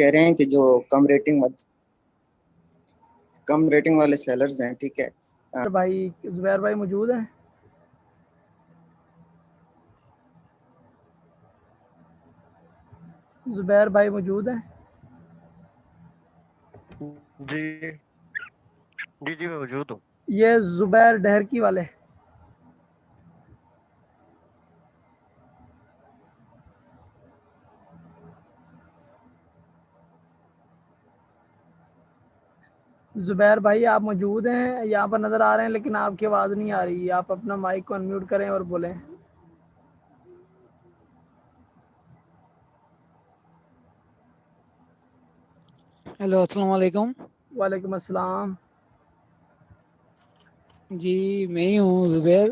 कह रहे हैं कि जो कम रेटिंग वाले सेलर्स हैं, ठीक है। भाई जुबैर भाई मौजूद हैं? जुबैर भाई मौजूद हैं? जी जी जी मैं मौजूद हूँ। ये जुबैर डहरकी वाले। जुबैर भाई आप मौजूद हैं? यहाँ पर नज़र आ रहे हैं लेकिन आपकी आवाज़ नहीं आ रही। आप अपना माइक को अनम्यूट करें और बोलें। हेलो, अस्सलाम वालेकुम। वालेकुम अस्सलाम। जी मैं ही हूँ जुबैर।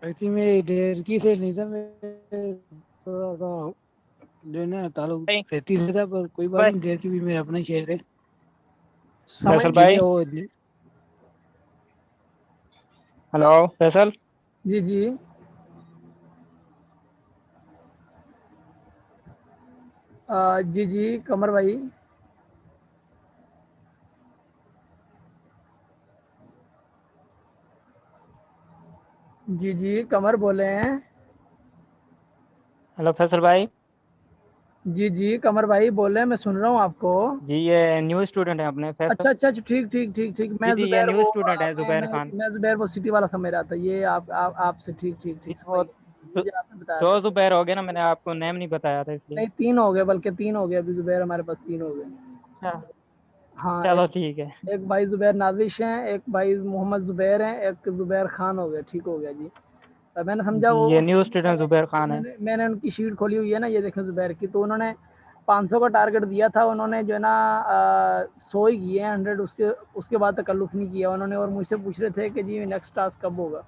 वैसे मैं डेरकी से नहीं था, मैं थोड़ा सा लेना ताल्लुक रहती से था, पर कोई बात नहीं, डेरकी भी मेरा अपना ही शहर है। फैसल जी भाई, क्या वो हेलो फैसल। जी जी जी जी कमर भाई। जी जी कमर बोले हैं। हेलो फैसल भाई। जी जी कमर भाई बोले, मैं सुन रहा हूँ आपको। जी ये न्यू स्टूडेंट है अपने फैसल। अच्छा अच्छा अच्छा, ठीक ठीक ठीक ठीक। जी मैं जी ये जुबैर न्यू वो स्टूडेंट है मैं जुबैर मैं खान। मैं जुबैर वो सिटी वाला समझ रहा था। ये आप आपसे ठीक ठीक जी ठीक समझ वो गया। दो, मुझे आपने बताया दो था। जुबैर हो गए ना, मैंने आपको नेम नहीं बताया था इसलिए। नहीं, तीन हो गए, बल्कि तीन हो गए अभी जुबैर, हमारे पास तीन हो गए। अच्छा हाँ, चलो एक ठीक है। एक भाई जुबैर नाजिश हैं, एक भाई मोहम्मद जुबैर हैं, एक जुबैर खान हो गया। ठीक हो गया जी। तो मैंने समझा जी वो ये न्यू स्टूडेंट जुबैर खान है। मैंने उनकी शीट खोली हुई है ना, ये देखें जुबैर की। तो उन्होंने 500 का टारगेट दिया था, उन्होंने जो है ना 100 ही किए हैं, 100। उसके उसके बाद तकल्लुफ़ नहीं किया उन्होंने। और मुझसे पूछ रहे थे कि जी नेक्स्ट टास्क कब होगा।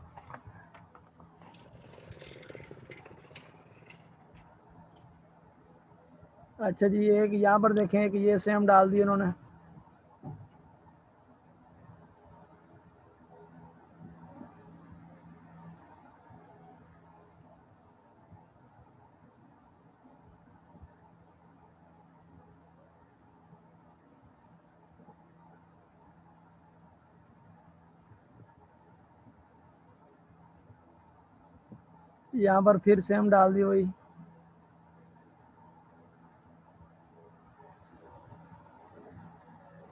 अच्छा जी, एक यहाँ पर देखें कि ये सेम डाल दिए उन्होंने। यहाँ पर फिर सेम डाल दी वही।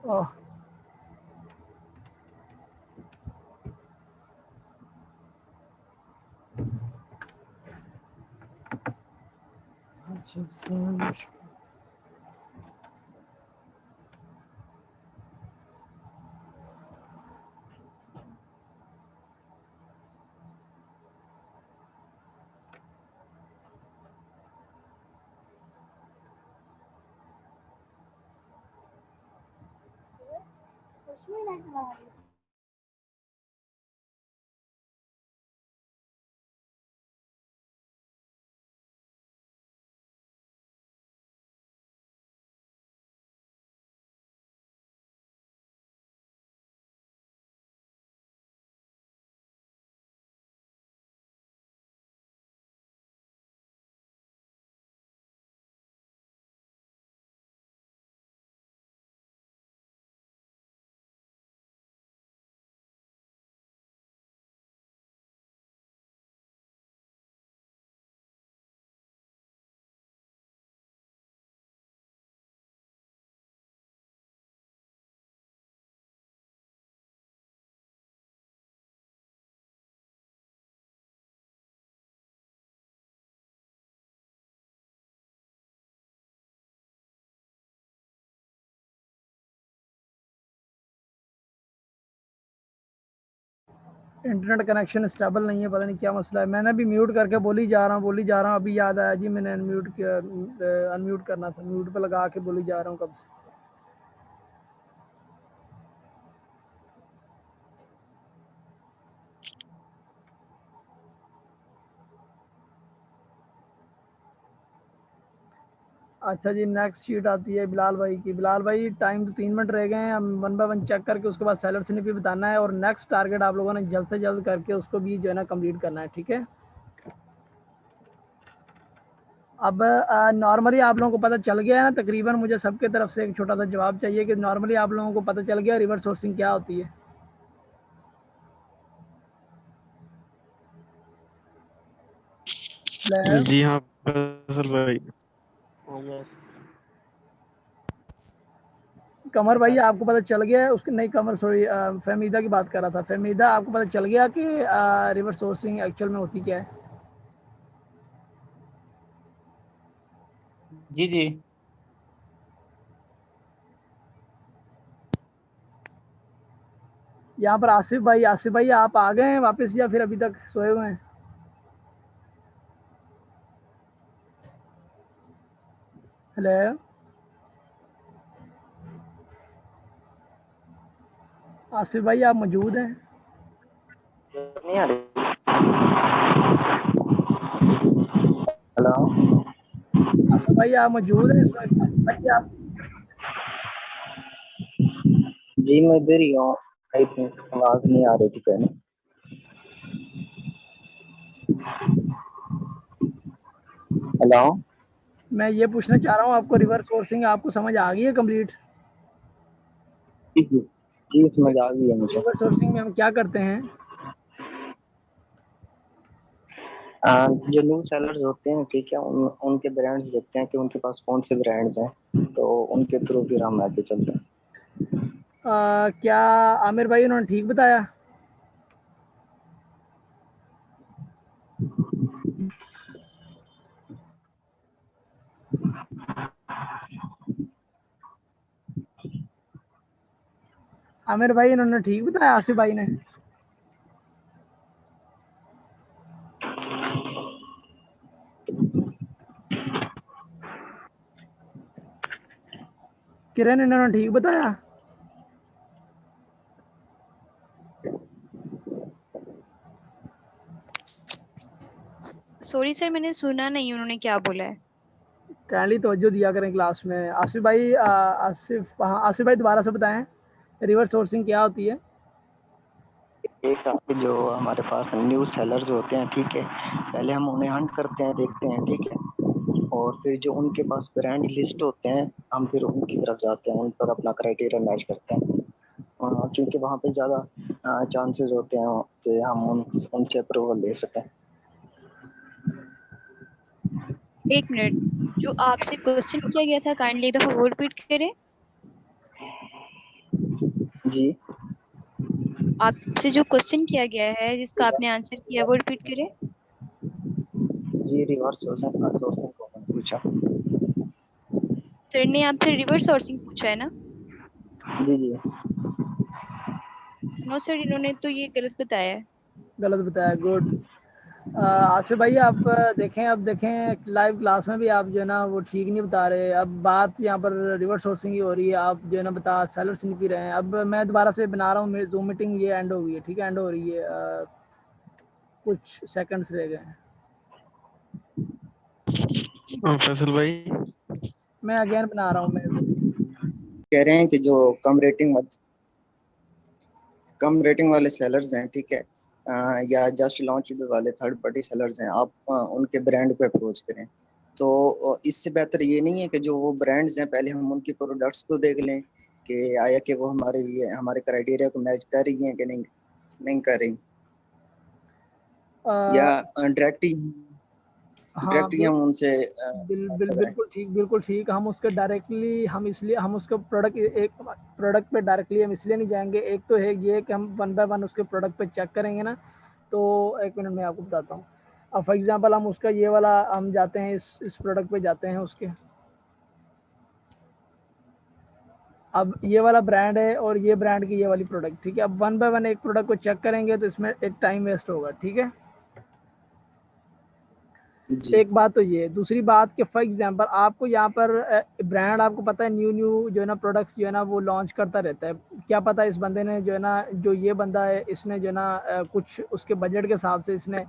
ओह, अच्छा सेम। इंटरनेट कनेक्शन स्टेबल नहीं है, पता नहीं क्या मसला है। मैंने भी म्यूट करके बोली जा रहा हूँ, बोली जा रहा हूँ। अभी याद आया जी, मैंने अनम्यूट किया, अनम्यूट करना था। म्यूट पे लगा के बोली जा रहा हूँ कब से। अच्छा जी, नेक्स्ट शीट आती है बिलाल भाई की। बिलाल भाई टाइम तो 3 मिनट रह गए हैं। हम वन बाय वन चेक करके उसके बाद सेलर से भी बताना है, और नेक्स्ट टारगेट आप लोगों ने जल्द से जल्द करके उसको भी जो है ना कंप्लीट करना है, ठीक है। अब नॉर्मली आप लोगों को पता चल गया है ना तकरीबन, मुझे सबके तरफ से एक छोटा सा जवाब चाहिए कि नॉर्मली आप लोगों को पता चल गया रिवर्स सोर्सिंग क्या होती है? ले, जी हाँ फैसल भाई। कमर भाई आपको पता चल गया है उसके, नहीं कमर सॉरी फहमीदा की बात कर रहा था, फहमीदा आपको पता चल गया कि रिवर्स सोर्सिंग एक्चुअल में होती क्या है? जी जी। यहाँ पर आसिफ भाई आप आ गए हैं वापस या फिर अभी तक सोए हुए हैं? हेलो आसिफ भाई आप मौजूद हैं? नहीं आ रही। हेलो। आसिफ भाई आप मौजूद हैं इस वक्त? आसिफ भाई आप जी मैं इधर ही हूँ। आई थिंक आवाज नहीं आ रही थी पहले। हेलो। मैं ये पूछना चाह रहा हूँ आपको रिवर्स सोर्सिंग आपको समझ आ गई है कंप्लीट? जी जी जी, समझ आ गई है मुझे। रिवर्स सोर्सिंग में हम क्या करते हैं? जो न्यू सेलर्स होते हैं ठीक है, उनके ब्रांड्स देखते हैं कि उनके पास कौन से ब्रांड्स हैं, तो उनके थ्रू फिर हम आगे चलते हैं। क्या आमिर भाई उन्होंने ठीक बताया? आमिर भाई इन्होंने ठीक बताया आसिफ भाई ने? किरण इन्होंने ठीक बताया? सॉरी सर, मैंने सुना नहीं उन्होंने क्या बोला है। काइंडली तवज्जो दिया करें क्लास में। आसिफ भाई हाँ आसिफ भाई दोबारा से बताएं रिवर्स सोर्सिंग क्या होती है? एक जो हमारे पास न्यू सेलर्स होते हैं ठीक है, पहले हम उन्हें हंट करते हैं, देखते हैं ठीक है, और फिर जो उनके पास ब्रांड लिस्ट होते हैं हम फिर उनकी तरफ जाते हैं, उन पर अपना क्राइटेरिया मैच करते हैं, क्योंकि वहाँ पे ज़्यादा चांसेस होते हैं कि हम उनसे अप्रूवल ले सकें। एक मिनट, जो आपसे क्वेश्चन किया गया था काइंडली एक दफा वो रिपीट करें। जी आपसे जो क्वेश्चन किया गया है जिसका आपने आंसर किया वो रिपीट करें। जी रिवर्स सोर्सिंग को पूछा। सर ने आपसे रिवर्स सोर्सिंग पूछा है ना? जी जी नो सर, इन्होंने तो ये गलत बताया है। गलत बताया, गुड। आसिफ भाई आप देखें, अब देखें लाइव क्लास में भी आप जो है ना वो ठीक नहीं बता रहे। अब बात यहाँ पर रिवर्स सोर्सिंग की हो रही है, आप जो है ना बता सेलर्स नहीं पी रहे हैं। अब मैं दोबारा से बना रहा हूँ, मेरी जूम मीटिंग ये एंड हो गई है, ठीक है, एंड हो रही है, कुछ सेकंड्स रह गए हैं। फैसल भाई मैं अगेन बना रहा हूँ। मैं कह रहे हैं कि जो कम रेटिंग वाले सेलर्स हैं ठीक है, या जस्ट लॉन्च वाले थर्ड पार्टी सेलर्स हैं, आप उनके ब्रांड को अप्रोच करें। तो इससे बेहतर ये नहीं है कि जो वो ब्रांड्स हैं पहले हम उनकी प्रोडक्ट्स को देख लें कि आया कि वो हमारे क्राइटेरिया को मैच कर रही हैं कि नहीं कर रही, या डायरेक्टली हाँ हम उनसे बिल्कुल ठीक। हम उसके डायरेक्टली हम इसलिए हम उसके प्रोडक्ट एक प्रोडक्ट पे डायरेक्टली हम इसलिए नहीं जाएंगे। एक तो है ये कि हम वन बाय वन उसके प्रोडक्ट पे चेक करेंगे ना। तो एक मिनट में आपको बताता हूँ। अब फॉर एग्जांपल हम उसका ये वाला हम जाते हैं, इस प्रोडक्ट पे जाते हैं उसके। अब ये वाला ब्रांड है और ये ब्रांड की ये वाली प्रोडक्ट, ठीक है। अब वन बाय वन एक प्रोडक्ट को चेक करेंगे तो इसमें एक टाइम वेस्ट होगा, ठीक है। जी एक बात तो ये, दूसरी बात कि फॉर एग्जांपल आपको यहाँ पर ब्रांड आपको पता है न्यू जो है ना प्रोडक्ट्स जो है ना वो लॉन्च करता रहता है। क्या पता इस बंदे ने जो है ना, जो ये बंदा है इसने जो है ना कुछ उसके बजट के हिसाब से इसने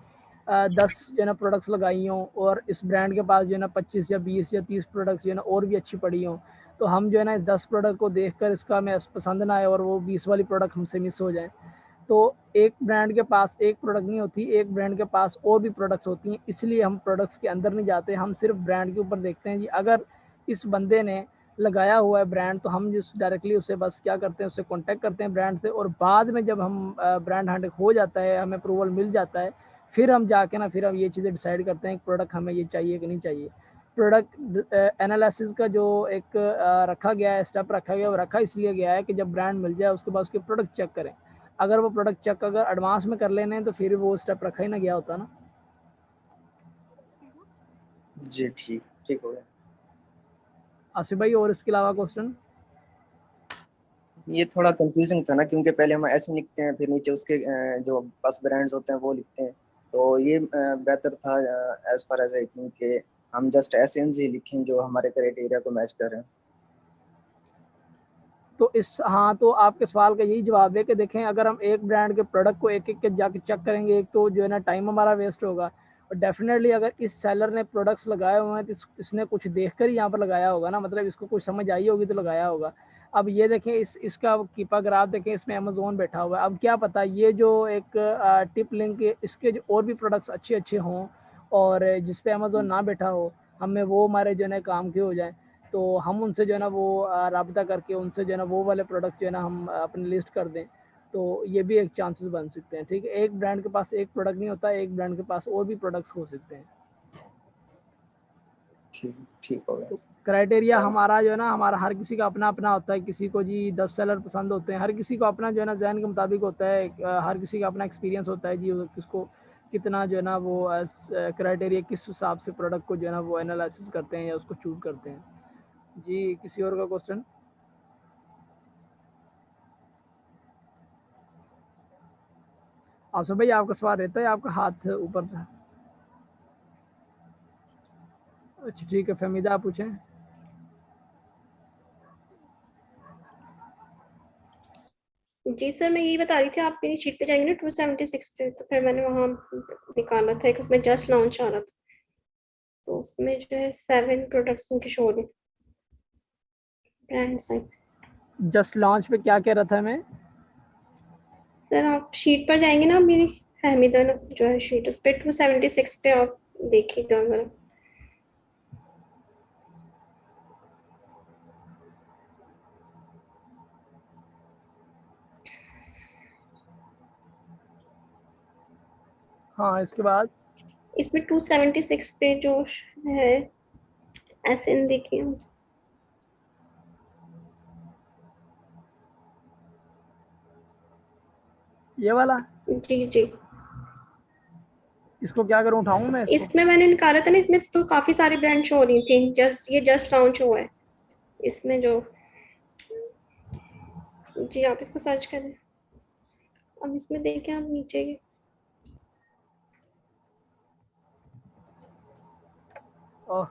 10 जो है ना प्रोडक्ट्स लगाई हों, और इस ब्रांड के पास जो है ना 25 या 20 या 30 प्रोडक्ट्स जो है ना और भी अच्छी पड़ी हों। तो हम जो है ना इस 10 प्रोडक्ट को देख कर इसका हमें पसंद ना आए और वो 20 वाली प्रोडक्ट हमसे मिस हो जाए, तो एक ब्रांड के पास एक प्रोडक्ट नहीं होती, एक ब्रांड के पास और भी प्रोडक्ट्स होती हैं, इसलिए हम प्रोडक्ट्स के अंदर नहीं जाते, हम सिर्फ ब्रांड के ऊपर देखते हैं जी। अगर इस बंदे ने लगाया हुआ है ब्रांड, तो हम जिस डायरेक्टली उससे बस क्या करते हैं, उससे कांटेक्ट करते हैं ब्रांड से, और बाद में जब हम ब्रांड हैंड हो जाता है, हमें अप्रूवल मिल जाता है, फिर हम जाके ना फिर हम ये चीज़ें डिसाइड करते हैं कि प्रोडक्ट हमें ये चाहिए कि नहीं चाहिए। प्रोडक्ट एनालिसिस का जो एक रखा गया है, स्टेप रखा गया, वो रखा इसलिए गया है कि जब ब्रांड मिल जाए उसके बाद उसके प्रोडक्ट चेक करें। अगर वो प्रोडक्ट चेक अगर एडवांस में कर लेने हैं तो फिर वो स्टेप रखा ही ना गया होता ना। जी ठीक ठीक हो गया। आसिफ भाई, और इसके अलावा क्वेश्चन? ये थोड़ा कंफ्यूजिंग था ना, क्योंकि पहले हम ऐसे लिखते हैं, फिर नीचे उसके जो बस ब्रांड्स होते हैं वो लिखते हैं, तो ये बेहतर था as far as I think कि हम जस्ट एसेंस ही लिखें जो हमारे क्राइटेरिया को मैच कर रहे हैं। तो इस हाँ, तो आपके सवाल का यही जवाब है कि देखें, अगर हम एक ब्रांड के प्रोडक्ट को एक एक के जाके चेक करेंगे, एक तो जो है ना टाइम हमारा वेस्ट होगा, और डेफिनेटली अगर इस सेलर ने प्रोडक्ट्स लगाए हुए हैं तो इसने कुछ देख कर ही यहाँ पर लगाया होगा ना, मतलब इसको कुछ समझ आई होगी तो लगाया होगा। अब ये देखें, इसका कीपा ग्राफ देखें, इसमें अमेजोन बैठा हुआ है। अब क्या पता ये जो एक टिप लिंक, इसके जो और भी प्रोडक्ट्स अच्छे अच्छे हों, और जिस पे अमेजोन ना बैठा हो, हमें वो हमारे जो है ना काम के हो जाए, तो हम उनसे जो है ना वो राब्ता करके उनसे जो है ना वो वाले प्रोडक्ट जो है ना हम अपनी लिस्ट कर दें, तो ये भी एक चांसेस बन सकते हैं। ठीक है, एक ब्रांड के पास एक प्रोडक्ट नहीं होता, एक ब्रांड के पास और भी प्रोडक्ट्स हो सकते हैं। ठीक ठीक हो गया। तो क्राइटेरिया हमारा जो है ना, हमारा हर किसी का अपना अपना होता है। किसी को जी 10 सेलर पसंद होते हैं, हर किसी को अपना जो है ना जहन के मुताबिक होता है, हर किसी का अपना एक्सपीरियंस होता है जी, किसको कितना जो है ना वो क्राइटेरिया किस हिसाब से प्रोडक्ट को जो है ना वो एनालिसिस करते हैं या उसको चूज करते हैं। जी, किसी और का क्वेश्चन? आसफ भाई, आपका सवाल रहता है, आपका हाथ ऊपर था। अच्छा ठीक है, फहमीदा आप पूछें। जी सर, मैं यही बता रही थी, आप मेरी शीट पे जाएंगे ना 276 पे, तो फिर मैंने वहाँ निकाला था, एक उसमें जस्ट लॉन्च आ रहा था, तो उसमें जो है 7 प्रोडक्ट्स उनके शो हो रहे ब्रांड्स हैं। जस्ट लॉन्च पे क्या कह रहा था मैं? सर आप शीट पर जाएंगे ना, मेरी फहमीदा जो है शीट, उस पर 276 पे आप देखिएगा अगर। हाँ, इसके बाद इसमें 276 पे जो है एसएन देखिए, ये वाला, जी जी, इसको क्या करूँ, उठाऊं मैं इसको? इसमें मैंने निकाला था ना, इसमें तो काफी सारी ब्रांड शो हो रही थी, ये जस्ट लॉन्च हुआ है इसमें जो। जी आप इसको सर्च करें, अब इसमें देखें आप नीचे ओह,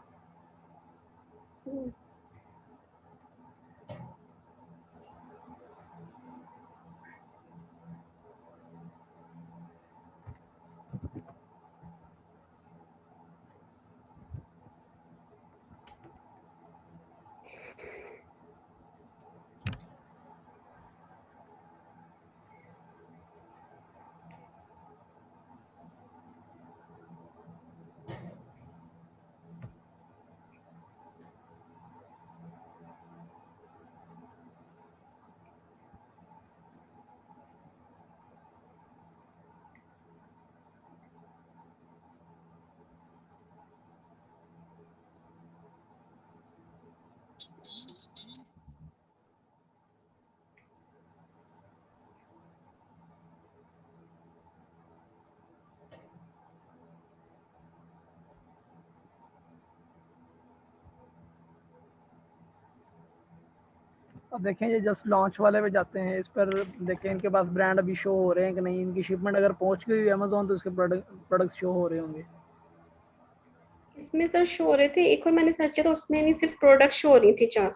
अब देखें, ये जस्ट लॉन्च वाले पे जाते हैं, इस पर देखें इनके पास ब्रांड अभी शो हो रहे हैं कि नहीं, इनकी शिपमेंट अगर पहुंच गई अमेजोन तो इसके प्रोडक्ट शो हो रहे होंगे। इसमें सर शो हो रहे थे, एक और मैंने सर्च किया तो उसमें नहीं, सिर्फ प्रोडक्ट शो हो रही थी 4,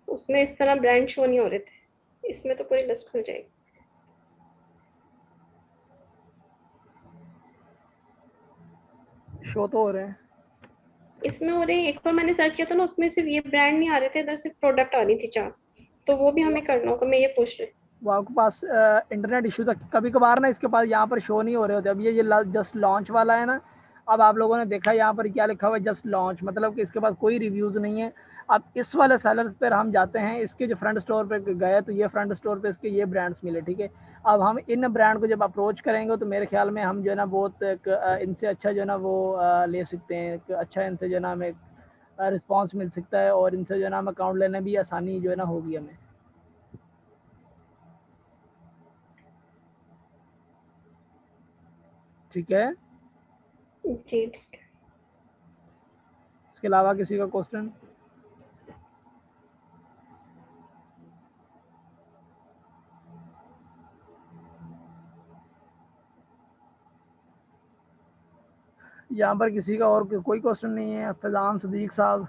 उसमें इस तरह ब्रांड शो नहीं हो रहे थे, इसमें तो पूरी लिस्ट खुल जाएगी। शो तो हो रहे हैं इसमें हो रहे, एक और मैंने सर्च किया था ना, उसमें सिर्फ ये ब्रांड नहीं आ रहे थे, इधर सिर्फ प्रोडक्ट आ रही थी 4, तो वो भी हमें करना होगा, मैं ये पूछ रही। वो आपके पास इंटरनेट इशू था कभी कभार ना, इसके पास यहाँ पर शो नहीं हो रहे होते। अब ये जस्ट लॉन्च वाला है ना, अब आप लोगों ने देखा यहाँ पर क्या लिखा हुआ है, जस्ट लॉन्च, मतलब कि इसके पास कोई रिव्यूज़ नहीं है। अब इस वाले सेलर्स पर हम जाते हैं, इसके जो फ्रंट स्टोर पे गए तो ये फ्रंट स्टोर पे इसके ये ब्रांड्स मिले, ठीक है। अब हम इन ब्रांड को जब अप्रोच करेंगे तो मेरे ख्याल में हम जो है ना बहुत इनसे अच्छा जो है ना वो ले सकते हैं, एक अच्छा इनसे जो है ना हमें रिस्पॉन्स मिल सकता है, और इनसे जो है ना हम अकाउंट लेने भी आसानी जो है ना होगी हमें, ठीक है। जी। इसके अलावा किसी का क्वेश्चन? यहाँ पर किसी का और कोई क्वेश्चन नहीं है? फैजान सदीक साहब।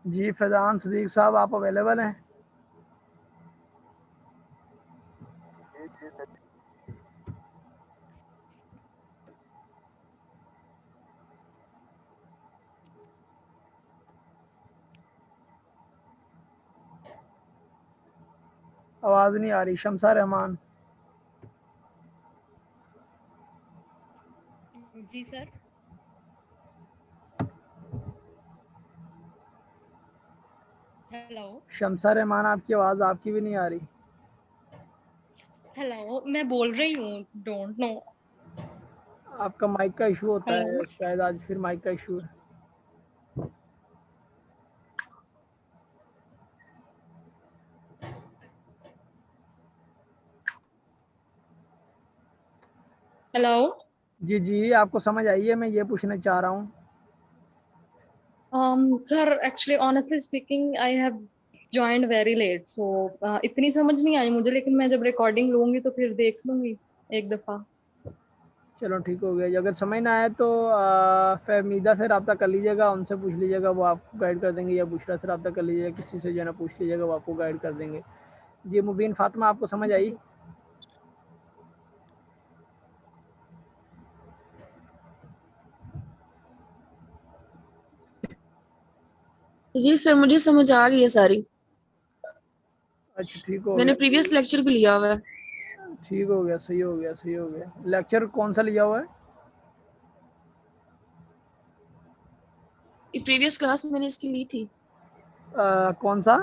जी फैजान सदीक साहब, आप अवेलेबल हैं? आवाज़ नहीं आ रही। शमसा रहमान। जी सर। हेलो। शमसा रहमान, आपकी आवाज़ आपकी भी नहीं आ रही। हेलो, मैं बोल रही हूँ, डोंट नो। आपका माइक का इशू होता हेलो। है शायद, आज फिर माइक का इशू है। हेलो। जी जी, आपको समझ आई है, मैं ये पूछना चाह रहा हूँ। Sir actually honestly speaking I have joined very late, so इतनी समझ नहीं आई मुझे, लेकिन मैं जब रिकॉर्डिंग लूंगी तो फिर देख लूंगी एक दफा। चलो ठीक हो गया। अगर समझ ना आए तो फहमीदा से रब्ता कर लीजिएगा, उनसे पूछ लीजिएगा, वो आपको गाइड कर देंगे, या बुशरा से रब्ता कर लीजिएगा, किसी से जो है ना पूछ लीजिएगा, वो आपको गाइड कर देंगे। जी मुबीन फातिमा, आपको समझ आई? जी सर, मुझे समझ आ गई है सारी। अच्छा ठीक हो मैंने गया। प्रीवियस लेक्चर भी लिया हुआ है। ठीक हो गया, सही हो गया, सही हो गया। लेक्चर कौन सा लिया हुआ है? ये प्रीवियस क्लास मैंने इसकी ली थी। कौन सा?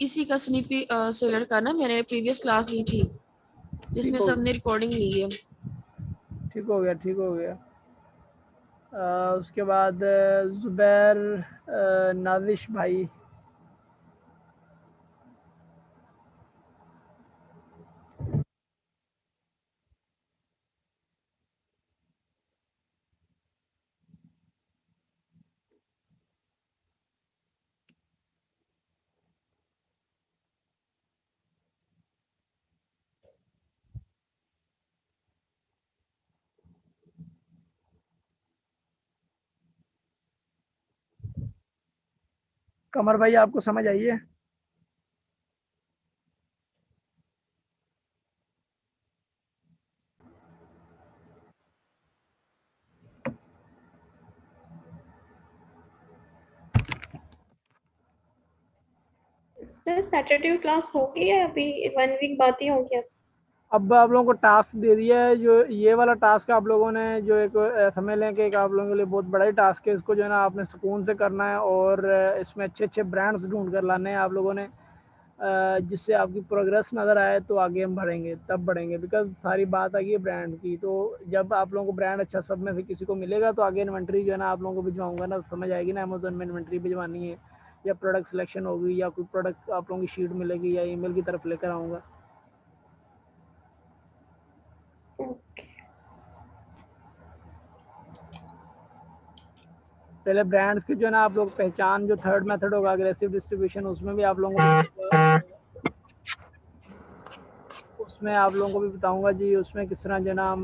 इसी का स्नीपी सेलर का ना मैंने प्रीवियस क्लास ली थी, ठीक जिसमें हो सबने रिकॉर्डिंग ली है। ठीक हो गया, ठीक हो गया। उसके बाद ज़ुबैर नाविश भाई। कमर भाई, आपको समझ आई है? सर सैटरडे क्लास होगी या अभी 1 वीक बाद ही होगी? अब आप लोगों को टास्क दे दिया है, जो ये वाला टास्क आप लोगों ने जो एक समझ लें कि एक आप लोगों के लिए बहुत बड़ा ही टास्क है। इसको जो है ना आपने सुकून से करना है, और इसमें अच्छे अच्छे ब्रांड्स ढूंढ कर लाने हैं आप लोगों ने, जिससे आपकी प्रोग्रेस नज़र आए, तो आगे हम बढ़ेंगे, तब बढ़ेंगे। बिकॉज सारी बात आ गई है ब्रांड की, तो जब आप लोगों को ब्रांड अच्छा सब में से किसी को मिलेगा, तो आगे इन्वेंट्री जो है ना आप लोगों को भिजवाऊंगा ना, समझ आएगी ना, अमेजोन में इन्वेंट्री भिजवानी है, या प्रोडक्ट सिलेक्शन होगी, या कोई प्रोडक्ट आप लोगों की शीट मिलेगी, या ईमेल की तरफ लेकर आऊँगा। पहले ब्रांड्स की जो है ना आप लोग पहचान, जो थर्ड मेथड होगा अग्रेसिव डिस्ट्रीब्यूशन, उसमें भी आप लोगों को उसमें आप लोगों को भी बताऊंगा जी, उसमें किस तरह जो है ना हम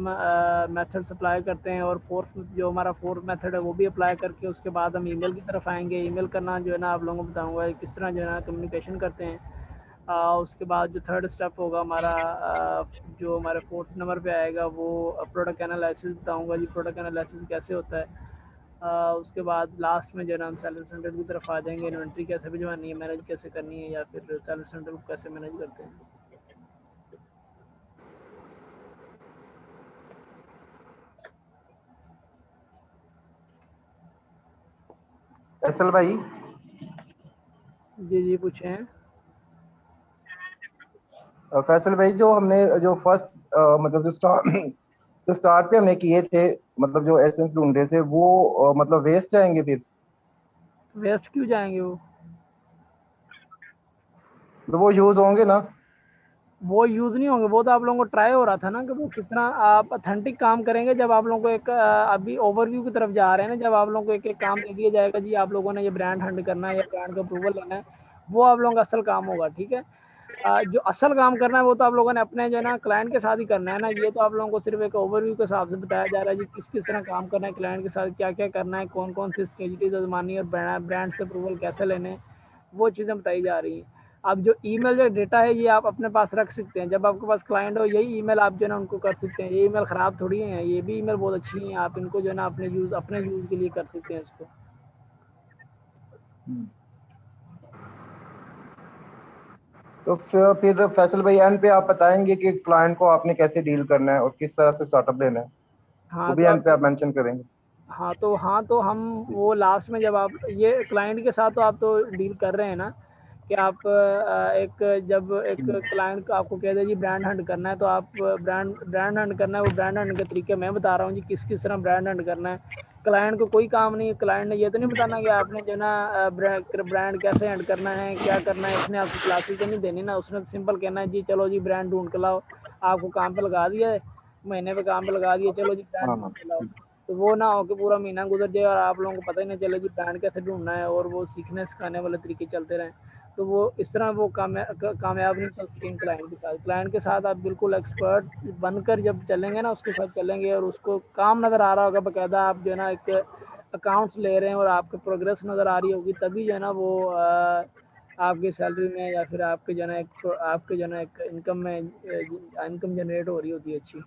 मेथड्स अप्लाई करते हैं, और फोर्थ जो हमारा फोर्थ मेथड है वो भी अप्लाई करके उसके बाद हम ईमेल की तरफ आएंगे। ईमेल करना जो है ना आप लोगों को बताऊंगा किस तरह जो है ना कम्युनिकेशन करते हैं। उसके बाद जो थर्ड स्टेप होगा हमारा, जो हमारे फोर्थ नंबर पे आएगा वो प्रोडक्ट एनालिसिस बताऊंगा जी, प्रोडक्ट एनालिसिस कैसे होता है। उसके बाद लास्ट में जो है ना हम सेलर सेंटर की तरफ आ जाएंगे, इन्वेंट्री कैसे भिजवानी है, मैनेज कैसे करनी है, या फिर सेलर सेंटर को कैसे मैनेज करते हैं। फैसल भाई, जी जी पूछें। फैसल भाई जो हमने जो फर्स्ट मतलब जो स्टार्ट पे हमने किए थे, मतलब जो एसेंस ढूंढ रहे थे वो मतलब वेस्ट जाएंगे फिर? वेस्ट क्यों जाएंगे वो? तो वो यूज होंगे ना? वो यूज़ नहीं होंगे, वो तो आप लोगों को ट्राई हो रहा था ना कि वो किस तरह आप अथेंटिक काम करेंगे। जब आप लोगों को एक अभी ओवरव्यू की तरफ जा रहे हैं ना, जब आप लोगों को एक एक काम दे दिया जाएगा जी आप लोगों ने ये ब्रांड हंड करना है या ब्रांड का अप्रूवल लेना है, वो आप लोगों का असल काम होगा। ठीक है, जो असल काम करना है वो तो आप लोगों ने अपने जो है ना क्लाइंट के साथ ही करना है ना। ये तो आप लोगों को सिर्फ एक ओवरव्यू के हिसाब से बताया जा रहा है जी किस किस तरह काम करना है, क्लाइंट के साथ क्या क्या करना है, कौन कौन सी स्ट्रेटजीज आजमानी है, और ब्रांड से अप्रूवल कैसे लेने हैं, वो चीज़ें बताई जा रही हैं। अब जो ईमेल जो डेटा है ये आप अपने पास रख सकते हैं। जब आपके पास क्लाइंट हो यही ईमेल आप जो है ना उनको कर सकते हैं। ये ईमेल ख़राब थोड़ी है, ये भी ईमेल बहुत अच्छी हैं, आप इनको जो है ना अपने यूज़ के लिए कर सकते हैं इसको। तो फिर फैसल भाई एंड पे आप बताएंगे कि क्लाइंट को आपने कैसे डील करना है और किस तरह से स्टार्टअप लेना है, वो हाँ भी तो एंड पे आप आप मेंशन करेंगे। हाँ तो हम वो लास्ट में जब आप ये क्लाइंट के साथ तो आप तो डील कर रहे हैं ना कि आप जब एक क्लाइंट को आपको कह दे जी ब्रांड हंट करना है, तो आप ब्रांड हंट करना है, वो ब्रांड हंट के तरीके मैं बता रहा हूँ जी किस किस तरह ब्रांड हंट करना है। क्लाइंट को कोई काम नहीं है, क्लाइंट ने ये तो नहीं बताना कि आपने जो है ना ब्रांड कैसे हंट करना है, क्या करना है, इसने आपको क्लासेस तो नहीं देनी ना। उसने तो सिंपल कहना है जी चलो जी ब्रांड ढूंढ के लाओ, आपको काम पे लगा दिया है, महीने पे काम पे लगा दिया, चलो जी ब्रांड हाँ ढूंढ हाँ। के लाओ। तो वो ना हो कि पूरा महीना गुजर जाए और आप लोगों को पता ही नहीं चले कि ब्रांड कैसे ढूंढना है, और वो सीखने सिखाने वाले तरीके चलते रहें। तो वो इस तरह वो कामयाब नहीं चल सकेंगे क्लाइंट के साथ। क्लाइंट के साथ आप बिल्कुल एक्सपर्ट बनकर जब चलेंगे ना, उसके साथ चलेंगे और उसको काम नज़र आ रहा होगा बाकायदा, आप जो है ना एक अकाउंट्स ले रहे हैं और आपकी प्रोग्रेस नज़र आ रही होगी, तभी जो है ना वो आपकी सैलरी में या फिर आपके जो है ना एक इनकम जनरेट हो रही होती है अच्छी।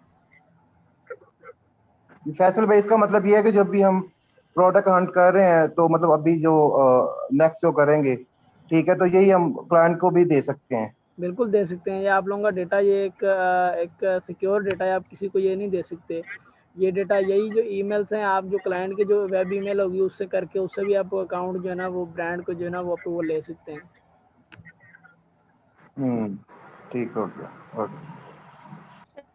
फैसल भाई इसका मतलब ये है कि जब भी हम प्रोडक्ट हंट कर रहे हैं तो मतलब अभी जो नेक्स्ट जो करेंगे, ठीक है, तो यही हम क्लाइंट को भी दे सकते हैं? बिल्कुल दे सकते हैं। ये आप लोगों का डेटा, ये एक सिक्योर डेटा है, आप किसी को ये नहीं दे सकते। ये डेटा यही जो ईमेल्स हैं, आप जो क्लाइंट के जो वेब ईमेल होगी उससे करके उससे भी आप अकाउंट जो है ना वो ब्रांड को जो है ना वो अप्रूवल ले सकते हैं। ठीक हो गया। ओके।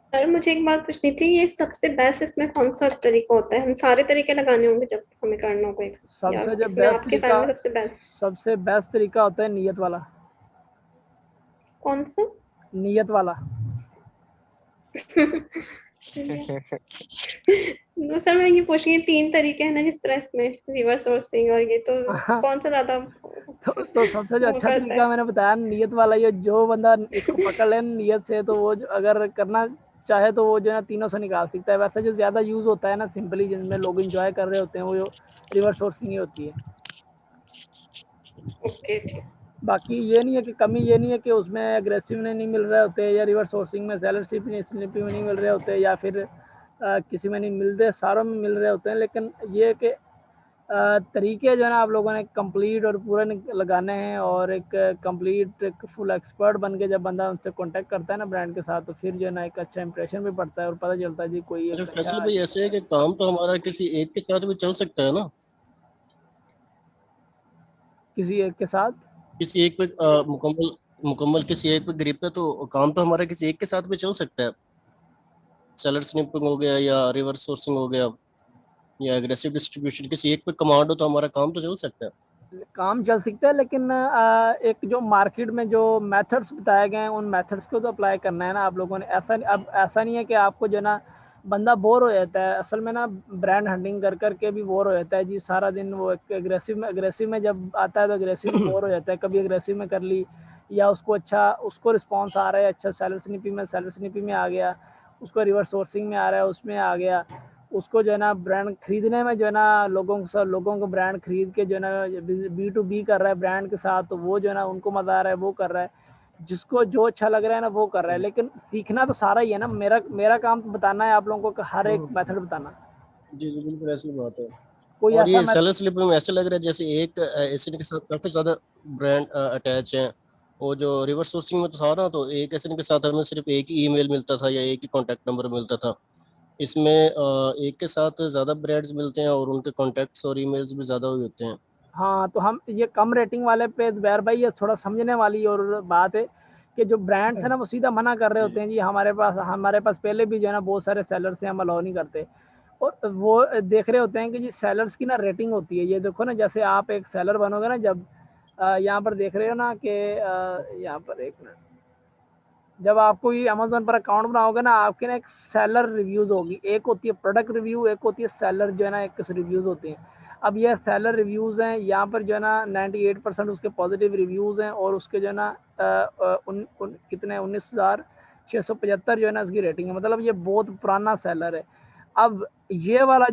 सर मुझे एक बात पूछनी थी, ये सबसे बेस्ट इसमें कौन सा तरीका होता है? हम सारे तरीके लगाने होंगे जब हमें करना होगा एक, या सबसे जो इसमें आपके ख्याल में सबसे बेस्ट तरीका होता है नियत वाला। कौन सा? नियत वाला। तो सर मैं ये पूछ रही हूँ, 3 तरीके हैं ना जिस तरह इसमें रिवर्स सोर्सिंग और ये, तो कौन सा ज्यादा तो सबसे जो अच्छा करता तरीका है? मैंने बताया नियत वाला। ये जो बंदा इसको पकड़ ले नियत से, तो वो अगर करना चाहे तो वो जो है ना तीनों से निकाल सकता है। वैसे जो ज़्यादा यूज़ होता है ना सिंपली, जिनमें लोग इंजॉय कर रहे होते हैं, वो रिवर्स सोर्सिंग ही होती है। ओके ठीक। बाकी ये नहीं है कि कमी ये नहीं है कि उसमें एग्रेसिव नहीं मिल रहे होते, या रिवर्स सोर्सिंग में सेलर स्लिपिंग में नहीं मिल रहे होते, या फिर किसी में नहीं मिल रहे, सारों में मिल रहे होते हैं। लेकिन ये कि तरीके जो है ना आप लोगों ने कंप्लीट और पूरे लगाने हैं, और एक कंप्लीट एक फुल एक्सपर्ट बन के जब बंदा उनसे कांटेक्ट करता है ना ब्रांड के साथ, तो फिर जो है ना एक अच्छा इंप्रेशन भी पड़ता है और पता चलता है जी कोई अच्छा एक फैसल अच्छा भाई, ऐसे है कि काम तो हमारा किसी एक के साथ भी चल सकता है ना? किसी एक के साथ। किसी एक पे मुकम्मल मुकम्मल किसी एक पे ग्रिप है तो काम तो हमारा किसी एक के साथ भी चल सकता है। सेलर स्निपिंग हो गया या रिवर्स सोर्सिंग हो गया या एग्रेसिव डिस्ट्रीब्यूशन, किसी एक पे कमांड हो तो हमारा काम तो चल सकता है। काम चल सकता है, लेकिन एक जो मार्केट में जो मेथड्स बताए गए हैं उन मेथड्स को तो अप्लाई करना है ना आप लोगों ने। ऐसा नहीं है कि आपको जो ना बंदा बोर हो जाता है असल में ना, ब्रांड हंटिंग कर करके भी बोर हो जाता है जी सारा दिन। वो एक अग्रेसिव में जब आता है तो अग्रेसिव में बोर हो जाता है। कभी अग्रेसिव में कर ली, या उसको रिस्पॉन्स आ रहा है अच्छा, सेलर स्निपिंग में आ गया, उसको रिवर्स सोर्सिंग में आ रहा है, उसमें आ गया, उसको जो है ना ब्रांड खरीदने में जो है ना लोगों को ब्रांड खरीद के जो है ना B2B कर रहा है ब्रांड के साथ, तो वो जो है ना उनको मजा आ रहा है, वो कर रहा है, जिसको जो अच्छा लग रहा है ना वो कर रहा है। लेकिन सीखना तो सारा ही है ना, मेरा काम तो बताना है आप लोगों को हर एक मेथड बताना। जी जी बिल्कुल ऐसी बात है। कोई और ऐसा ये सेलर स्लिपिंग में ऐसा लग रहा है जैसे एक एसेट के साथ काफी ज्यादा ब्रांड अटैच हैं। और जो रिवर्स सोर्सिंग में तो था ना, तो एक एसेट के साथ हमें सिर्फ एक ही ईमेल मिलता था या एक ही कॉन्टैक्ट नंबर मिलता था। इसमें एक के साथ ज्यादा ब्रांड्स मिलते हैं और उनके कॉन्टैक्ट्स और ईमेल्स भी ज्यादा हुए होते हैं। हाँ, तो हम ये कम रेटिंग वाले पे ज़ुबैर भाई ये थोड़ा समझने वाली और बात है कि जो ब्रांड्स है ना वो सीधा मना कर रहे होते हैं जी, हमारे पास पहले भी जो है ना बहुत सारे सेलर्स हैं, हम अलाउ नहीं करते। और वो देख रहे होते हैं कि जी सेलर्स की ना रेटिंग होती है, ये देखो ना जैसे आप एक सेलर बनोगे ना, जब यहाँ पर देख रहे हो ना कि यहाँ पर एक मिनट, जब आपको ये अमेज़न पर अकाउंट बनाओगे ना, आपके ना एक सेलर रिव्यूज़ होगी, एक होती है प्रोडक्ट रिव्यू, एक होती है सेलर जो है ना एक रिव्यूज़ होते हैं। अब ये सेलर रिव्यूज़ हैं, यहाँ पर जो है ना 98% उसके पॉजिटिव रिव्यूज़ हैं और उसके जो है ना कितने 19,675 जो है ना इसकी रेटिंग है, मतलब ये बहुत पुराना सेलर है। अब ये वाला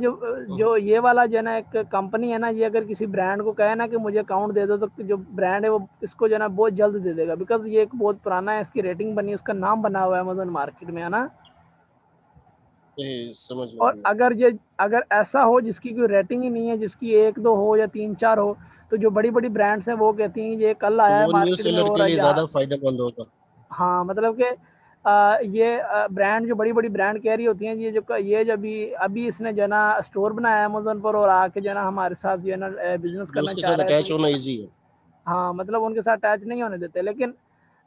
ये वाला जो है ना एक कंपनी है ना, ये अगर किसी ब्रांड को कहे ना कि मुझे अकाउंट दे दो, तो जो ब्रांड है वो इसको जो है ना बहुत जल्द दे देगा, बिकॉज ये एक बहुत पुराना है, इसकी रेटिंग बनी, उसका नाम बना हुआ है अमेज़न मार्केट में, है ना। समझ और लो। अगर ऐसा हो जिसकी कोई रेटिंग ही नहीं है, जिसकी 1-2 हो या 3-4 हो, तो जो बड़ी-बड़ी ब्रांड्स हैं वो कहती हैं ये कल तो आया है वो न्यू मार्केट में सेलर और के लिए आज ज्यादा फायदेमंद होगा। हाँ, मतलब कि ये ब्रांड जो बड़ी-बड़ी ब्रांड कह रही होती हैं, ये जब भी अभी इसने जो है ना स्टोर बनाया है अमेज़न पर और आके जो है ना हमारे साथ जो है ना बिज़नेस जो करना उसके चाह साथ रहा है, तो अटैच होना इजी है। हाँ, मतलब उनके साथ अटैच नहीं होने देते। लेकिन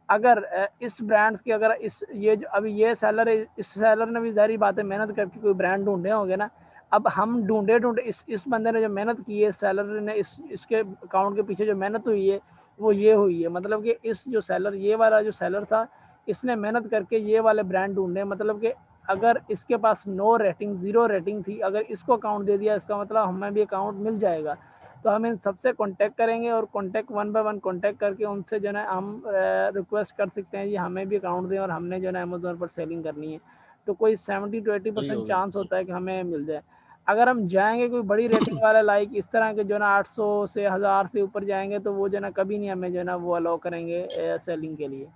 अगर इस ब्रांड्स की अगर इस ये जो अभी ये सेलर है, इस सेलर ने भी ज़ाहिर बात है मेहनत करके कोई ब्रांड ढूँढे होंगे ना। अब हम ढूँढे इस बंदे ने जो मेहनत की है, सेलर ने इसके अकाउंट के पीछे जो मेहनत हुई है, वो ये हुई है। मतलब कि इस जो सेलर ये वाला जो सेलर था, इसने मेहनत करके ये वाले ब्रांड ढूँढे। मतलब कि अगर इसके पास नो रेटिंग, ज़ीरो रेटिंग थी, अगर इसको अकाउंट दे दिया, इसका मतलब हमें भी अकाउंट मिल जाएगा। तो हम इन सबसे कॉन्टैक्ट करेंगे और कॉन्टैक्ट 1 बाय 1 कॉन्टैक्ट करके उनसे जो है ना हम रिक्वेस्ट कर सकते हैं, जी हमें भी अकाउंट दें और हमने जो है ना अमेज़न पर सेलिंग करनी है। तो कोई 70 टू सही 80% हो गया चांस सही। होता है कि हमें मिल जाए। अगर हम जाएँगे कोई बड़ी रेटिंग वाला, लाइक इस तरह के जो है ना 800 से 1000 से ऊपर जाएँगे, तो वो जो है ना कभी नहीं हमें जो है ना वो अलाउ करेंगे सेलिंग के लिए।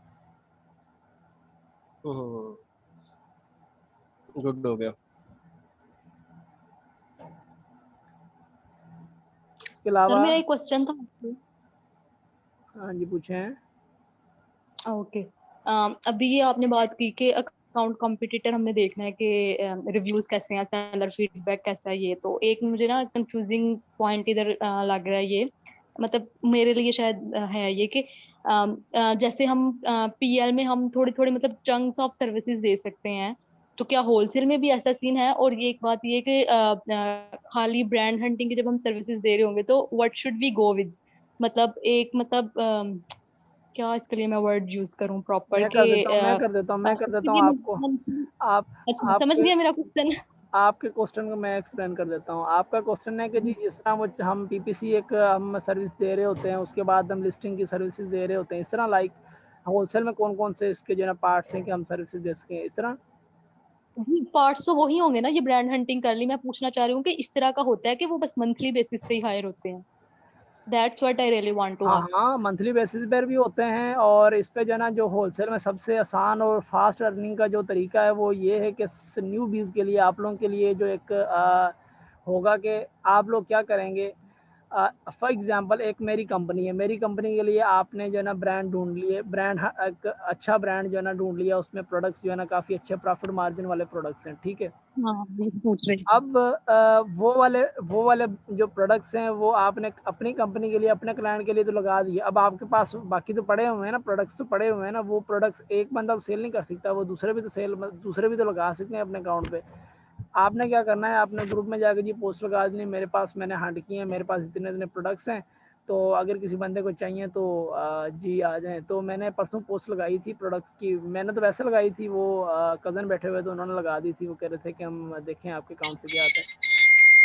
गुड हो गया। इसके सर अलावा मेरा एक क्वेश्चन था आपसे। हाँ जी, पूछें। ओके, अभी ये आपने बात की कि अकाउंट कॉम्पिटिटर हमने देखना है कि रिव्यूज कैसे हैं, सेलर फीडबैक कैसा है। ये तो एक मुझे ना कंफ्यूजिंग पॉइंट इधर लग रहा है ये, मतलब मेरे लिए शायद है ये कि जैसे हम पीएल में हम थोड़ी थोड़ी मतलब चंक्स ऑफ सर्विसेज दे सकते हैं, तो क्या होलसेल में भी ऐसा सीन है? और ये एक बात ये कि खाली ब्रांड हंटिंग की जब हम सर्विसेज दे रहे होंगे तो what should we go with, मतलब एक मतलब क्या इसके लिए मैं वर्ड यूज करूं प्रॉपर के मैं कर देता हूँ आपको। आप अच्छा समझ आपके गया मेरा क्वेश्चन। आपके क्वेश्चन को मैं एक्सप्लेन कर देता हूँ। आपका क्वेश्चन है कि जी जिस तरह वो हम पीपीसी एक हम सर्विस दे रहे होते हैं, उसके बाद हम लिस्टिंग की सर्विसेज दे रहे होते हैं, इस तरह लाइक होलसेल में कौन कौन से इसके जो है ना पार्ट्स हैं कि हम सर्विसेज दे सकें, इस तरह। पार्ट्स तो वही होंगे ना, ये ब्रांड हंटिंग कर ली। मैं पूछना चाह रही हूँ कि इस तरह का होता है कि वो बस मंथली बेसिस पे ही हायर होते हैं? That's what I really want to हाँ आस्क। हाँ, मंथली बेसिस पर भी होते हैं। और इस पे जो है ना जो होलसेल में सबसे आसान और फास्ट अर्निंग का जो तरीका है वो ये है कि न्यू बीज के लिए, आप लोगों के लिए जो एक होगा कि आप लोग क्या करेंगे। फॉर एग्जांपल एक मेरी कंपनी है, मेरी कंपनी के लिए आपने जो है ना ब्रांड ढूंढ लिए, एक अच्छा ब्रांड जो है ना ढूंढ लिया, उसमें प्रोडक्ट्स जो है ना काफ़ी अच्छे प्रॉफिट मार्जिन वाले प्रोडक्ट्स हैं, ठीक है। हाँ ये पूछ रही थी। अब वो वाले जो प्रोडक्ट्स हैं वो आपने अपनी कंपनी के लिए, अपने क्लाइंट के लिए तो लगा दिए। अब आपके पास बाकी तो पड़े हुए हैं ना, प्रोडक्ट्स तो पड़े हुए हैं ना। वो प्रोडक्ट्स एक बंदा तो सेल नहीं कर सकता, वो दूसरे भी तो लगा सकते हैं अपने अकाउंट पे। आपने क्या करना है, आपने ग्रुप में जाकर जी पोस्ट लगा देनी, मेरे पास मैंने हंट किए हैं, मेरे पास इतने इतने प्रोडक्ट्स हैं, तो अगर किसी बंदे को चाहिए तो जी आ जाएं। तो मैंने परसों पोस्ट लगाई थी प्रोडक्ट्स की, मैंने तो वैसे लगाई थी, वो कज़न बैठे हुए तो उन्होंने लगा दी थी। वो कह रहे थे कि हम देखें आपके अकाउंट से क्या आता है।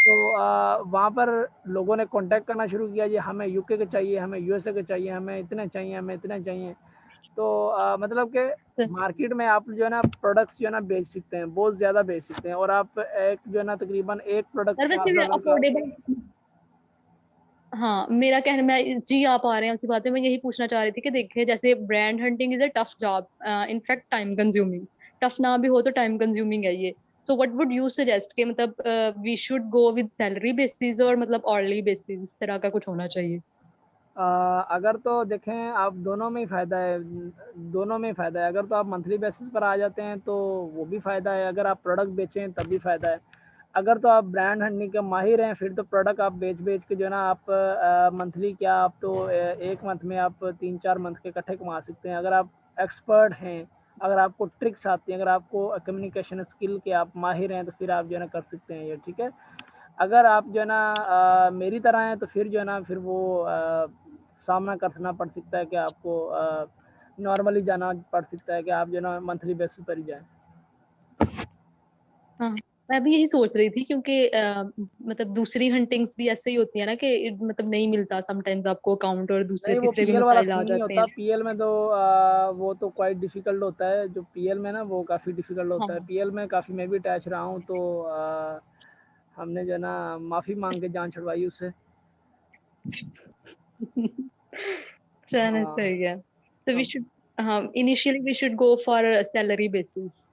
तो वहाँ पर लोगों ने कांटेक्ट करना शुरू किया, जी हमें यूके के चाहिए, हमें यूएसए के चाहिए, हमें इतने चाहिए, हमें इतने चाहिए। तो मतलब कि मार्केट में आप जो है ना प्रोडक्ट्स जो है ना बेच सकते हैं, बहुत ज़्यादा बेच सकते हैं, और आप एक जो है ना तकरीबन एक प्रोडक्ट सर वैसे $5 का। अफोर्डेबल, हाँ मेरा कहना, मैं जी आप आ रहे हैं उसी बात है, मैं यही पूछना चाह रही थी कि देखिए जैसे brand hunting is a tough job, in fact time consuming, tough ना भी हो तो टाइम कंज्यूमिंग है ये। So what would you suggest कि मतलब we should go with salary basis और मतलब ऑर्ली बेसिस, इस तरह का कुछ होना चाहिए? अगर तो देखें आप, दोनों में ही फ़ायदा है, दोनों में ही फ़ायदा है। अगर तो आप मंथली बेसिस पर आ जाते हैं तो वो भी फ़ायदा है, अगर आप प्रोडक्ट बेचें तब भी फ़ायदा है। अगर तो आप ब्रांड हंटिंग के माहिर हैं, फिर तो प्रोडक्ट आप बेच बेच के जो है ना आप मंथली क्या, आप तो एक मंथ में आप 3-4 मंथ के इकट्ठे कमा सकते हैं। अगर आप एक्सपर्ट हैं, अगर आपको ट्रिक्स आती हैं, अगर आपको कम्युनिकेशन स्किल के आप माहिर हैं, तो फिर आप जो है ना कर सकते हैं ये, ठीक है। अगर आप जो है ना मेरी तरह हैं, तो फिर जो है ना फिर वो सामना करना पड़ सकता है कि आपको नॉर्मली जाना पड़ सकता है कि आप जो है ना मंथली बेसिस पर ही जाएं। हाँ, मैं भी यही सोच रही थी क्योंकि मतलब दूसरी हंटिंग्स भी ऐसे ही होती है ना कि मतलब नहीं मिलता समटाइम्स आपको अकाउंट, और दूसरे नहीं, वो तीसरे भी पीएल वाला मसाइल आ सीन नहीं जाते होता, हैं। पीएल में तो वो तो क्वाइट डिफिकल्ट होता है, जो पीएल में ना वो काफ़ी डिफिकल्ट होता है। हाँ। पीएल में काफ़ी मैं भी अटैच रहा हूँ, तो हमने जो है ना माफ़ी मांग के जान छुड़वाई उससे। चलो हाँ, सही है। सो वी तो शुड, हाँ initially we should go for salary basis,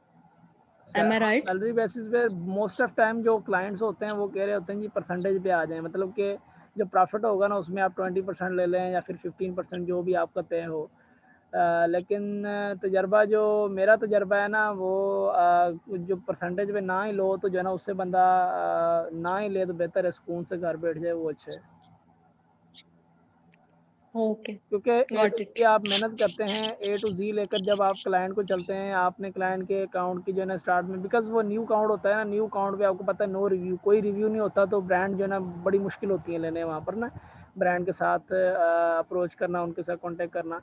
am I हाँ, राइट? सैलरी बेसिस पे मोस्ट ऑफ टाइम जो क्लाइंट्स होते हैं वो कह रहे होते हैं जी परसेंटेज पे आ जाएं, मतलब कि जो प्रॉफिट होगा ना उसमें आप 20% ले लें या फिर 15%, जो भी आपका तय हो। लेकिन तजर्बा, जो मेरा तजर्बा है ना, वो जो परसेंटेज पे ना ही लो तो जो है ना उससे बंदा ना ही ले तो बेहतर है, सुकून से घर बैठ जाए, वो अच्छा है। ओके, क्योंकि ए गॉट टू इट। जी आप मेहनत करते हैं, ए टू जी लेकर जब आप क्लाइंट को चलते हैं, आपने क्लाइंट के अकाउंट की जो है ना स्टार्ट में, बिकॉज वो न्यू अकाउंट होता है ना, न्यू अकाउंट पे आपको पता है नो रिव्यू, कोई रिव्यू नहीं होता, तो ब्रांड जो है ना बड़ी मुश्किल होती है लेने वहाँ पर ना, ब्रांड के साथ अप्रोच करना, उनके साथ कॉन्टेक्ट करना।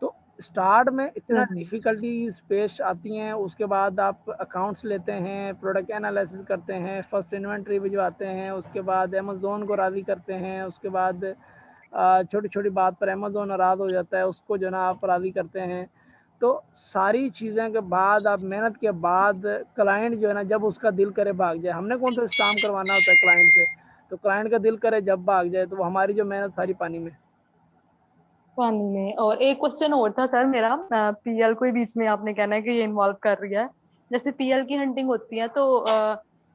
तो स्टार्ट में इतना डिफ़िकल्टीज पेश आती हैं, उसके बाद आप अकाउंट्स लेते हैं, प्रोडक्ट एनालिसिस करते हैं, फर्स्ट इन्वेंट्री भिजवाते हैं, उसके बाद अमेज़न को राज़ी करते हैं, उसके बाद छोटी छोटी बात पर अमेज़न नाराज़ हो जाता है, उसको जो है ना आप राज़ी करते हैं। तो सारी चीज़ें के बाद, आप मेहनत के बाद, क्लाइंट जो है ना जब उसका दिल करे भाग जाए, हमने कौन सा काम करवाना होता है क्लाइंट से, तो क्लाइंट का दिल करे जब भाग जाए, तो वो हमारी जो मेहनत सारी पानी में। पानी में। और एक क्वेश्चन और था सर मेरा, पीएल को ही बीच में आपने कहना है कि ये इन्वॉल्व कर रही है। जैसे पीएल की हंटिंग होती है तो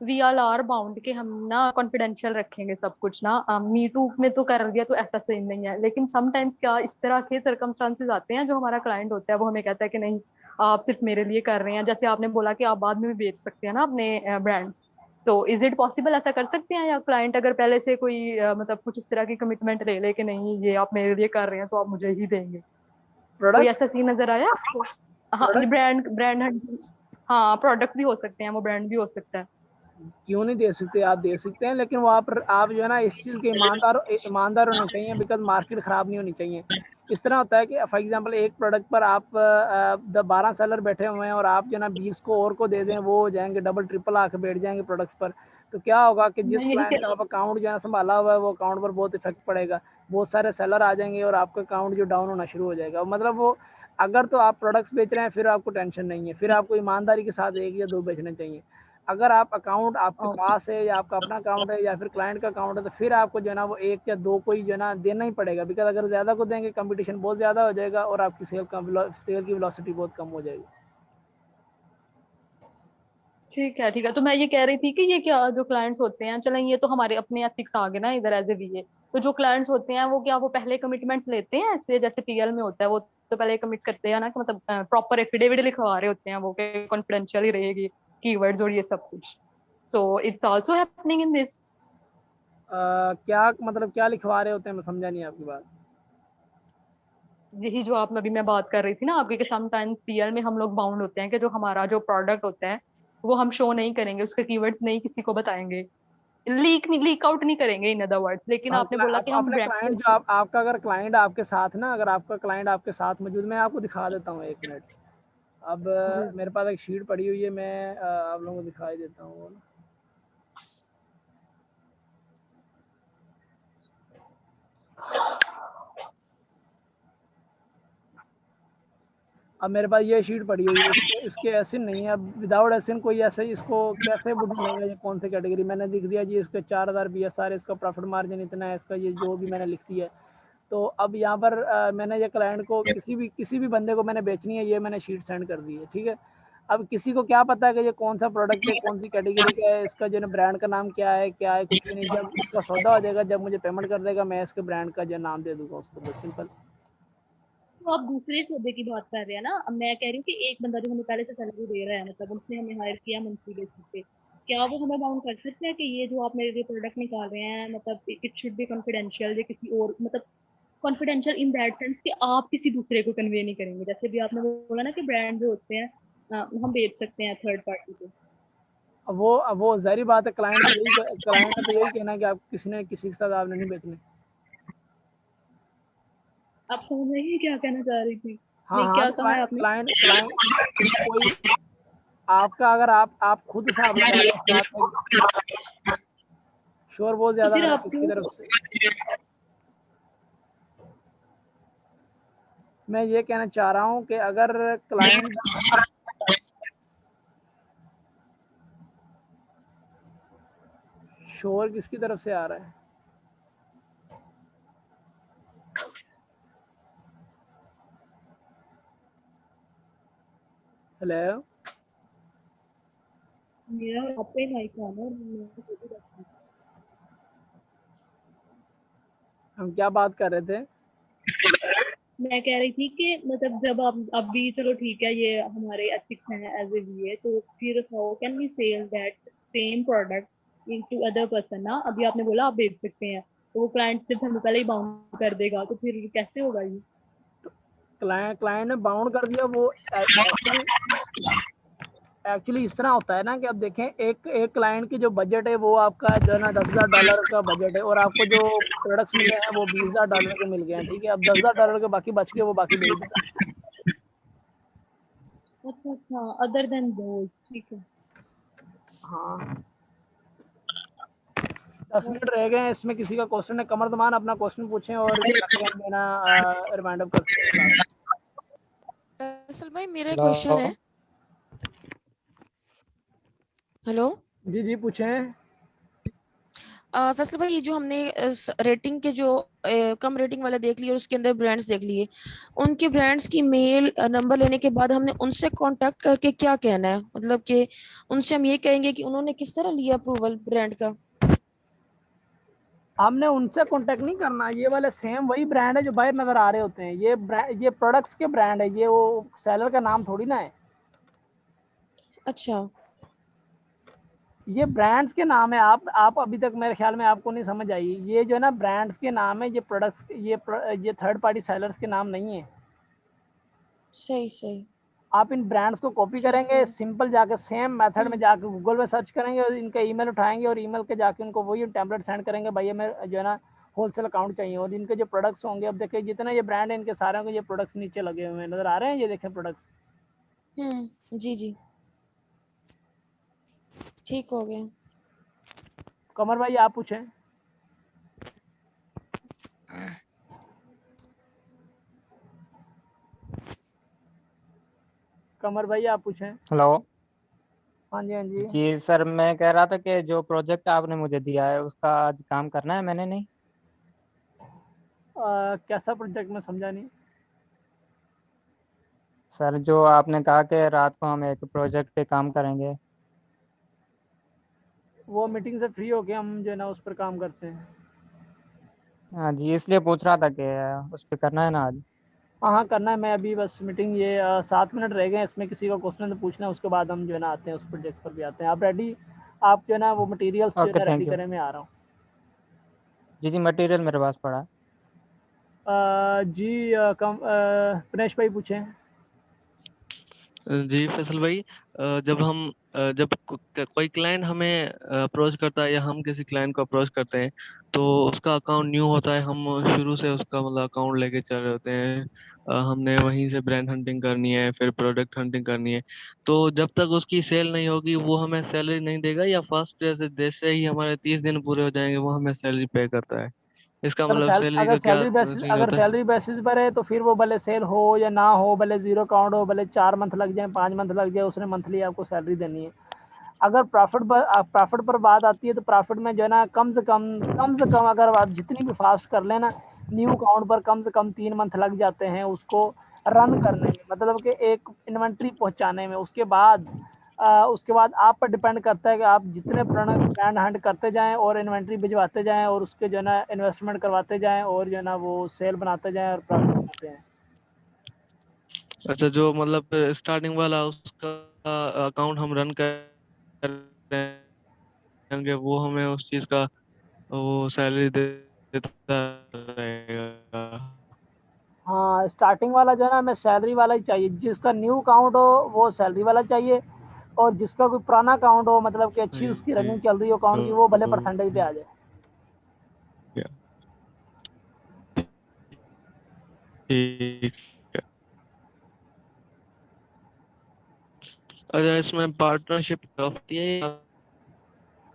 वी आर आर बाउंड के हम ना कॉन्फिडेंशियल रखेंगे सब कुछ ना, मी टू में तो कर दिया तो ऐसा सही नहीं है, लेकिन समटाइम्स क्या इस तरह के सर्कमस्टांसेस आते हैं, जो हमारा क्लाइंट होता है वो हमें कहता है कि नहीं आप सिर्फ मेरे लिए कर रहे हैं, जैसे आपने बोला कि आप बाद में भी बेच सकते हैं ना अपने ब्रांड्स, तो इज इट पॉसिबल, ऐसा कर सकते हैं? या क्लाइंट अगर पहले से कोई मतलब कुछ इस तरह की कमिटमेंट ले ले कि नहीं ये आप मेरे लिए कर रहे हैं तो आप मुझे ही देंगे, कोई प्रोडक्ट, ऐसा सीन नजर आया आपको? हाँ, प्रोडक्ट ब्रांड ब्रांड हंटिंग। हाँ प्रोडक्ट भी हो सकते हैं, वो ब्रांड भी हो सकता है। क्यों नहीं दे सकते, आप दे सकते हैं, लेकिन वो आप जो है ना इस चीज़ के ईमानदार होने चाहिए, बिकॉज मार्केट ख़राब नहीं होनी चाहिए। इस तरह होता है कि फॉर एग्जांपल एक प्रोडक्ट पर आप 12 सेलर बैठे हुए हैं, और आप जो है ना 20 को और को दे दें, वो हो जाएंगे डबल ट्रिपल आके बैठ जाएंगे प्रोडक्ट्स पर। तो क्या होगा कि मैं जिस यही क्लाइंट का आप अकाउंट जो है ना संभाला हुआ है, वो अकाउंट पर बहुत इफेक्ट पड़ेगा, बहुत सारे सेलर आ जाएंगे और आपका अकाउंट जो डाउन होना शुरू हो जाएगा। मतलब वो, अगर तो आप प्रोडक्ट्स बेच रहे हैं फिर आपको टेंशन नहीं है, फिर आपको ईमानदारी के साथ एक या दो बेचने चाहिए। अगर आप अकाउंट आपके ओके। पास है, या आपका अपना अकाउंट है, या फिर क्लाइंट का अकाउंट है, तो फिर आपको जो है ना वो एक या दो को ही जो है ना देना ही पड़ेगा, बिकॉज अगर ज़्यादा को देंगे कंपटीशन बहुत ज़्यादा हो जाएगा और आपकी सेल की वेलोसिटी बहुत कम हो जाएगी। ठीक है ठीक है, तो मैं ये कह रही थी कि ये क्या जो क्लाइंट्स होते हैं, चलें ये तो हमारे अपने एथिक्स आ गए ना इधर एज ए वीए, तो जो क्लाइंट्स होते हैं वो क्या वो पहले कमिटमेंट्स लेते हैं ऐसे जैसे पीएल में होता है, वो तो पहले कमिट करते हैं ना कि मतलब प्रॉपर एफिडेविट लिखवा रहे होते हैं वो कि कॉन्फिडेंशियल ही रहेगी कीवर्ड्स और ये सब कुछ, so it's also happening in this? क्या मतलब क्या लिखवा रहे होते हैं, मैं समझा नहीं आपकी बात। यही जो आप अभी मैं बात कर रही थी ना आपके, कि समटाइम्स पीएल में हम लोग बाउंड होते हैं कि जो हमारा जो प्रोडक्ट होता है वो हम शो नहीं करेंगे, उसके कीवर्ड्स नहीं किसी को बताएंगे, लीक आउट नहीं करेंगे इन अदर वर्ड्स, लेकिन हाँ, आपने बोला कि हम अपने क्लाइंट ब्रांड। जो आपका अगर क्लाइंट आपके साथ ना, अगर आपका क्लाइंट आपके साथ मौजूद, मैं आपको दिखा देता हूँ, एक मिनट। अब जी मेरे जी। पास एक शीट पड़ी हुई है, मैं आप लोगों को दिखाई देता हूँ। अब मेरे पास ये शीट पड़ी हुई है, इसके एसिन नहीं है। अब विदाउट एसिन कोई ऐसे इसको कैसे वो ढूंढेगा ये कौन सी कैटेगरी। मैंने लिख दिया जी इसके 4000 BSR, इसका प्रॉफिट मार्जिन इतना है, इसका ये जो भी मैंने लिख दिया है। तो अब यहाँ पर मैंने ये क्लाइंट को किसी भी बंदे को मैंने बेचनी है, ये मैंने शीट सेंड कर दी है, ठीक है। अब किसी को क्या पता है कि ये कौन सा प्रोडक्ट है, कौन सी कैटेगरी का है, इसका जो है ब्रांड का नाम क्या है कुछ भी नहीं। जब इसका सौदा हो जाएगा, जब मुझे पेमेंट कर देगा, मैं इसके ब्रांड का जो नाम दे दूंगा उसको, बस सिंपल। तो आप दूसरे सौदे की बात कर रहे हैं ना। अब मैं कह रही हूँ कि एक बंदा जो हमें पहले से सैलरी दे रहा है, मतलब उसने हमें हायर किया मंथली बेसिस पे, क्या वो हमें बाउंड कर सकते हैं कि ये जो आप मेरे लिए प्रोडक्ट निकाल रहे हैं, मतलब इट शुड बी कॉन्फिडेंशियल, या किसी और, मतलब कॉन्फिडेंशियल इन दैट सेंस कि आप किसी दूसरे को कन्वे नहीं करेंगे। जैसे भी आपने बोला ना कि ब्रांड जो होते हैं हम बेच सकते हैं थर्ड पार्टी को। वो जाहिर बात है, क्लाइंट ने तो यही कहना है कि आप किसी के साथ आपने नहीं बेचने। आप समझ रही हैं क्या कहना चाह रही थी? हाँ नहीं, हाँ, क्या तो कहा है आपने? क्लाइंट कोई आपका, अगर आप खुद हिसाब लगा लो, शोर बहुत तो ज्यादा फिर आ रहा है आपको किसकी तरफ से। मैं ये कहना चाह रहा हूँ कि अगर क्लाइंट शोर किसकी तरफ से आ रहा है? हेलो, मेरा आपका ही माइक ऑन है और मैं तो भी रखती हूँ। हम क्या बात कर रहे थे? मैं कह रही थी कि मतलब जब आप अभी, चलो ठीक है, ये हमारे एथिक्स हैं एज ए वीए, तो फिर how can we sell that same product to other person ना। अभी आपने बोला आप बेच सकते हैं, तो वो क्लाइंट सिर्फ हमें पहले ही बाउंड कर देगा, तो फिर कैसे होगा ये? क्लाइंट ने बाउंड कर दिया। वो एक्चुअली इस तरह होता है ना कि अब देखें, एक क्लाइंट की जो बजट है वो आपका जो है ना $10,000 का बजट है, और आपको जो प्रोडक्ट्स मिले हैं वो $20,000 के मिल गए हैं, ठीक है। अब $10,000 के बाकी बच गए, वो बाकी बेच देगा। अच्छा अच्छा, अदर देन दोज, ठीक है। हाँ, 10 मिनट रह गए हैं, इसमें किसी का क्वेश्चन है? कमर दमान अपना क्वेश्चन पूछें और देना रिमाइंड अप करते हैं। फैसल भाई मेरा हेलो। क्वेश्चन है। हेलो, जी जी पूछें। फैसल भाई ये जो हमने रेटिंग के जो कम रेटिंग वाले देख लिए और उसके अंदर ब्रांड्स देख लिए, उनके ब्रांड्स की मेल नंबर लेने के बाद हमने उनसे कांटेक्ट करके क्या कहना है, मतलब कि उनसे हम ये कहेंगे कि उन्होंने किस तरह लिया अप्रूवल ब्रांड का। हमने उनसे कांटेक्ट नहीं करना। ये वाले सेम वही ब्रांड है जो बाहर नजर आ रहे होते हैं। ये प्रोडक्ट्स के ब्रांड है, ये वो सेलर का नाम थोड़ी ना है। अच्छा, ये ब्रांड्स के नाम है। आप अभी तक मेरे ख्याल में आपको नहीं समझ आई। ये जो है ना ब्रांड्स के नाम है, ये प्रोडक्ट्स, ये थर्ड पार्टी सेलर्स के नाम नहीं है। सही सही, आप इन ब्रांड्स को कॉपी ठीक करेंगे, है। सिंपल जाके सेम मेथड में हम्म, जाके गूगल में सर्च करेंगे और इनका ईमेल उठाएंगे और ईमेल के जाके उनको वही टेम्पलेट सेंड करेंगे, भाई हमें जो है ना होलसेल अकाउंट चाहिए। और इनके जो प्रोडक्ट्स होंगे, अब देखिए जितने ये ब्रांड है, इनके सारे के ये प्रोडक्ट्स नीचे लगे हुए हैं, नजर आ रहे हैं, ये देखें प्रोडक्ट्स। जी जी, ठीक हो गया। कमर भाई आप पूछें। कमर भाई आप पूछें। हेलो। हाँ जी, हाँ जी। जी सर, मैं कह रहा था कि जो प्रोजेक्ट आपने मुझे दिया है उसका आज काम करना है मैंने, नहीं? कैसा प्रोजेक्ट, में समझा नहीं। सर जो आपने कहा कि रात को हम एक प्रोजेक्ट पे काम करेंगे। वो मीटिंग से फ्री होके हम जो है ना उस पर काम करते हैं। हाँ जी, इसलिए पूछ रहा था कि उस पे करना है ना आज। हाँ हाँ करना है। मैं अभी बस मीटिंग, ये 7 मिनट रह गए हैं, इसमें किसी का क्वेश्चन तो पूछना है, उसके बाद हम जो है ना आते हैं उस प्रोजेक्ट पर भी आते हैं। आप रेडी, आप जो है ना वो मटेरियल्स जो है ओके, ना रेडी थैंक यू। करें, मैं आ रहा हूँ। जी जी, मटेरियल मेरे पास पड़ा है। जी प्रेश भाई पूछें। जी फैसल भाई, जब कोई क्लाइंट हमें अप्रोच करता है या हम किसी क्लाइंट को अप्रोच करते हैं, तो उसका अकाउंट न्यू होता है, हम शुरू से उसका मतलब अकाउंट लेके चल रहे होते हैं। हमने वहीं से ब्रांड हंटिंग करनी है, फिर प्रोडक्ट हंटिंग करनी है। तो जब तक उसकी सेल नहीं होगी वो हमें सैलरी नहीं देगा, या फर्स्ट जैसे ही हमारे 30 दिन पूरे हो जाएंगे वो हमें सैलरी पे करता है? इसका अगर मतलब सैलरी अगर का क्या सैलरी बेसिस सीन अगर होता है? सैलरी बेसिस पर है तो फिर वो भले सेल हो या ना हो, भले जीरो काउंट हो, भले 4 मंथ लग जाए, 5 मंथ लग जाए, उसने मंथली आपको सैलरी देनी है। अगर प्रॉफिट पर बात आती है तो प्रॉफिट में जो है ना कम से कम अगर आप जितनी भी फास्ट कर लेना, न्यू अकाउंट पर कम से कम 3 मंथ लग जाते हैं उसको रन करने में, मतलब कि एक इन्वेंट्री पहुंचाने में। उसके बाद आप पर डिपेंड करता है कि आप जितने ब्रांड हंट करते जाएं और इन्वेंट्री भिजवाते जाएं और उसके जो है ना इन्वेस्टमेंट करवाते जाएं और जो है ना वो सेल बनाते जाएं और प्रॉफिट बनाते हैं। अच्छा, जो मतलब स्टार्टिंग वाला उसका अकाउंट हम रन करेंगे, वो हमें उस चीज का वो सैलरी देता रहेगा? हाँ, स्टार्टिंग वाला जो है ना हमें सैलरी वाला ही चाहिए। जिसका न्यू अकाउंट हो वो सैलरी वाला चाहिए, और जिसका कोई पुराना अकाउंट हो, मतलब कि अच्छी उसकी रनिंग चल रही हो अकाउंट की, वो भले परसेंटेज पे आ जाए। ठीक है। अच्छा, इसमें पार्टनरशिप होती है या?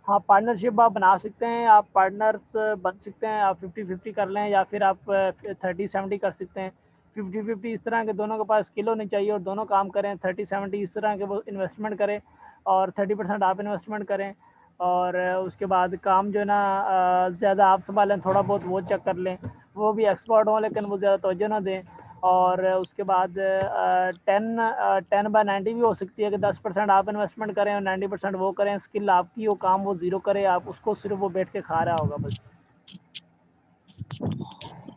हाँ, पार्टनरशिप आप बना सकते हैं, आप पार्टनर्स बन सकते हैं, आप 50-50 कर लें या फिर आप 30-70 कर सकते हैं। 50-50 इस तरह के दोनों के पास स्किल होनी चाहिए और दोनों काम करें। 30-70 इस तरह के वो इन्वेस्टमेंट करें और 30% आप इन्वेस्टमेंट करें, और उसके बाद काम जो है ना ज़्यादा आप संभालें, थोड़ा बहुत वो चेक कर लें, वो भी एक्सपर्ट हों लेकिन वो ज़्यादा तवज्जो ना दें। और उसके बाद 10/90 भी हो सकती है कि 10% आप इन्वेस्टमेंट करें और 90% वो करें। स्किल आपकी हो, काम वो ज़ीरो करे, आप उसको सिर्फ वो बैठ के खा रहा होगा बस।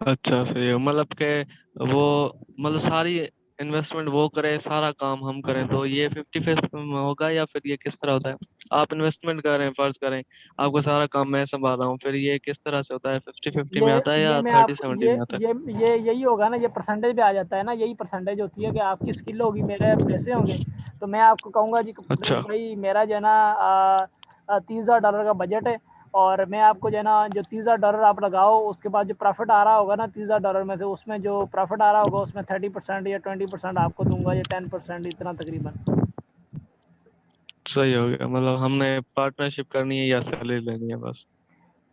अच्छा, सही है। मतलब के वो मतलब सारी इन्वेस्टमेंट वो करे, सारा काम हम करें, तो ये 50-50 में होगा या फिर ये किस तरह होता है? आप इन्वेस्टमेंट करें, फर्ज करें आपको सारा काम मैं संभाल रहा हूँ, फिर ये किस तरह से होता है? 50-50 में आता है ये या मैं थर्टी आपको सेवेंटी में आता है? ये यही होगा ना, ये परसेंटेज पे आ जाता है ना, यही परसेंटेज होती है कि आपकी स्किल होगी, मेरे पैसे होंगे। तो मैं आपको कहूँगा जी अच्छा। भाई मेरा जो है ना $30,000 का बजट है, और मैं आपको जो है ना जो $30,000 आप लगाओ, उसके बाद जो प्रॉफिट आ रहा होगा ना $30,000 में से, उसमें जो प्रॉफिट आ रहा होगा उसमें 30% या 20% आपको दूंगा, या 10% इतना तकरीबन। सही हो गया। मतलब हमने पार्टनरशिप करनी है या सैलरी लेनी है बस?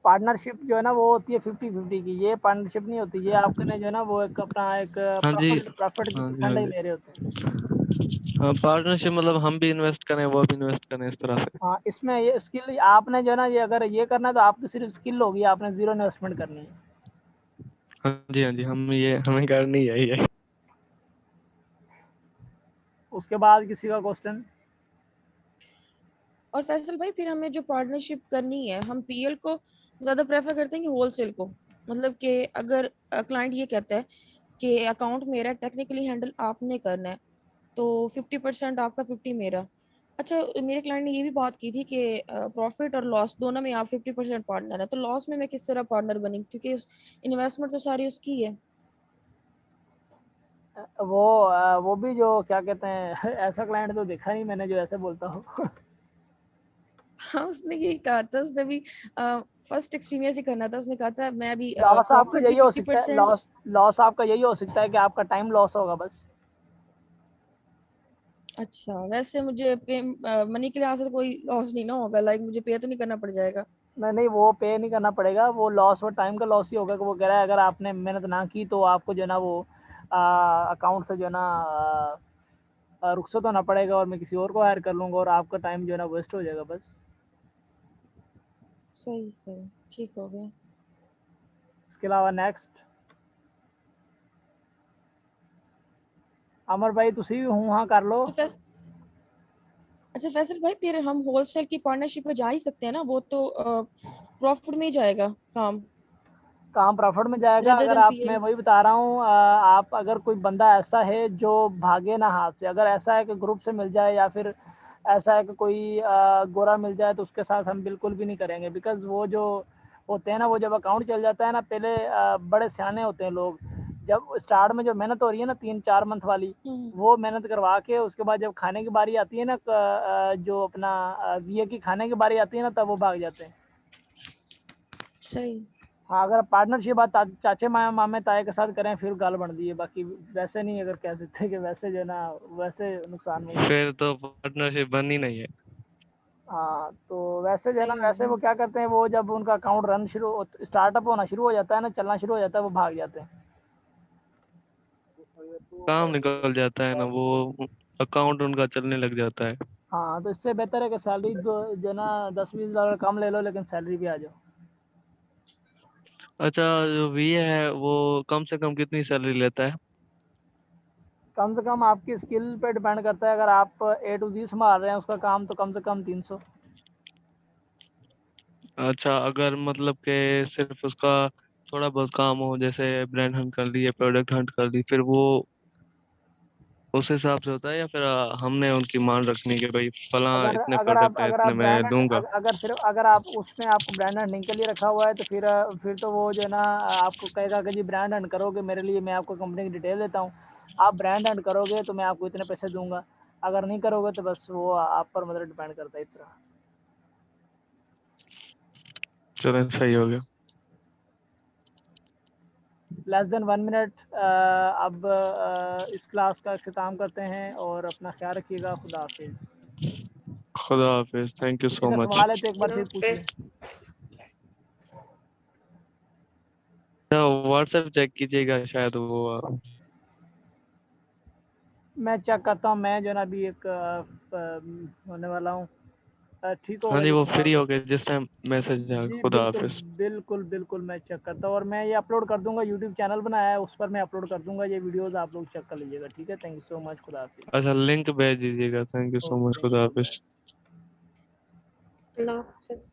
पार्टनरशिप जो है ना वो होती है 50-50 की, ये पार्टनरशिप नहीं होती। ये आपने जो है ना वो एक अपना एक हाँ जी। प्रॉफिट की हाँ जी, हाँ परसेंटेज जी। ले रहे होते हैं। हाँ, पार्टनरशिप मतलब हम भी इन्वेस्ट करें, वो भी इन्वेस्ट करें, इस तरह से? हाँ, इसमें ये स्किल आपने जो है ना, ये अगर ये करना है तो आपकी सिर्फ स्किल होगी, आपने जीरो इन्वेस्टमेंट करनी है। हाँ जी, हाँ जी, हमें करनी है ये। उसके बाद किसी का क्वेश्चन? और फैसल भाई, फिर हमें जो पार्टनरशिप करनी है, हम पीएल को ज्यादा प्रेफर करते हैं कि होलसेल को? मतलब कि अगर क्लाइंट ये कहता है कि अकाउंट मेरा टेक्निकली हैंडल आपने करना है, तो 50% आपका, 50 मेरा। अच्छा, मेरे क्लाइंट ने ये भी बात की थी कि प्रॉफिट और लॉस दोनों में आप 50% पार्टनर है, तो लॉस में मैं किस तरह पार्टनर बनी, क्योंकि इन्वेस्टमेंट तो सारी उसकी है। वो भी जो क्या कहते हैं ऐसा क्लाइंट तो देखा नहीं मैंने जो ऐसे बोलता हो। हाँ, उसने यही कहा था, उसने भी फर्स्ट एक्सपीरियंस ही करना था, उसने कहा था मैं अभी लॉस आपका प्रॉफिट भी यही हो सकता है, 50%। लॉस आपका यही हो सकता है कि आपका टाइम लॉस होगा बस। अच्छा, वैसे मुझे पे मनी के लिहाज से तो कोई लॉस नहीं ना होगा, लाइक मुझे पे तो नहीं करना पड़ जाएगा? नहीं नहीं, वो पे नहीं करना पड़ेगा, वो लॉस, वो टाइम का लॉस ही होगा कि वो कह रहा है अगर आपने मेहनत ना की तो आपको जो है ना वो अकाउंट से जो है ना रुखसत होना पड़ेगा, और मैं किसी और को हायर कर लूंगा और आपका टाइम जो है ना वेस्ट हो जाएगा बस। सही सही, ठीक हो गया। इसके अलावा नेक्स्ट अमर भाई तुसी भी हूँ हाँ कर लो। तो अच्छा फैसल भाई, फिर हम होलसेल की पार्टनरशिप में जा ही सकते हैं ना? वो तो प्रॉफिट में ही जाएगा काम, काम प्रॉफिट में जाएगा रेदर अगर देन आप, मैं पीएल। वही बता रहा हूँ आप अगर कोई बंदा ऐसा है जो भागे ना हाथ से, अगर ऐसा है कि ग्रुप से मिल जाए या फिर ऐसा है कि कोई गोरा मिल जाए, तो उसके साथ हम बिल्कुल भी नहीं करेंगे। बिकॉज वो जो होते हैं ना, वो जब अकाउंट चल जाता है ना, पहले बड़े सियाने होते हैं लोग, जब स्टार्ट में जो मेहनत हो रही है ना 3-4 मंथ वाली, वो मेहनत करवा के उसके बाद जब खाने की बारी आती है ना, जो अपना वीए की खाने की बारी आती है ना, तब वो भाग जाते हैं। सही। हाँ, अगर पार्टनरशिप बात चाचे मामे ताए के साथ करें फिर गाल बन दी है, बाकी वैसे नहीं अगर कह सकते कि वैसे जो है ना वैसे नुकसान नहीं है। फिर तो पार्टनरशिप बननी नहीं है। हाँ तो वैसे जो है ना, सही वैसे वो क्या करते हैं, वो जब उनका अकाउंट रन स्टार्टअप होना शुरू हो जाता है ना, चलना शुरू हो जाता है, वो भाग जाते हैं। काम निकल जाता है ना, वो अकाउंट उनका चलने लग जाता है। हाँ तो इससे बेहतर है कि सैलरी जो है ना 10-20 डॉलर कम ले लो, लेकिन सैलरी भी आ जाओ। अच्छा, जो वीए है वो कम से कम कितनी सैलरी लेता है? कम से कम आपकी स्किल पे डिपेंड करता है। अगर आप A to Z संभाल रहे हैं उसका काम, तो कम से कम 300। अच्छा, अगर मतलब के सिर्फ उसका थोड़ा बहुत काम हो, जैसे ब्रांड हंट कर ली या प्रोडक्ट हंट कर ली, फिर वो उस हिसाब से होता है, या फिर हमने उनकी मान रखनी कि भाई फला अगर इतने अगर आप प्रोडक्ट है अगर इतने आप मैं दूंगा? अगर सिर्फ अगर आप उसमें आपको ब्रांड हंटिंग के लिए रखा हुआ है, तो फिर तो वो जो है ना आपको कहेगा कि जी ब्रांड हंट करोगे मेरे लिए, मैं आपको कंपनी की डिटेल देता हूँ, आप ब्रांड हंट करोगे तो मैं आपको इतने पैसे दूंगा। अगर नहीं करोगे तो बस वो आप पर मतलब डिपेंड करता है इस तरह। चलो सही हो गया। Less than 1 minute. अब इस क्लास का अख्ताम करते हैं और अपना ख्याल रखिएगा। खुदा हाफिज। खुदा हाफिज, थैंक यू सो किसी का मच। सवाल है तो एक बार फिर पूछ लें। व्हाट्सएप चेक कीजिएगा, शायद वो मैं चेक करता हूँ। मैं जो है ना अभी एक होने वाला हूँ। ठीक हो हाँ गया जी, जी वो थोड़ा। फ्री हो गए जिस टाइम मैसेज जाएगा। जी खुदा बिल्कुल हाफिज। बिल्कुल बिल्कुल, मैं चेक करता हूँ और मैं ये अपलोड कर दूंगा। यूट्यूब चैनल बनाया है, उस पर मैं अपलोड कर दूंगा ये वीडियोस, आप लोग चेक कर लीजिएगा। ठीक है, थैंक यू सो मच। खुदा हाफिज। अच्छा, लिंक भेज दीजिएगा। Thank you so much. Okay. खुदा हाफिज। अल्लाह हाफिज़।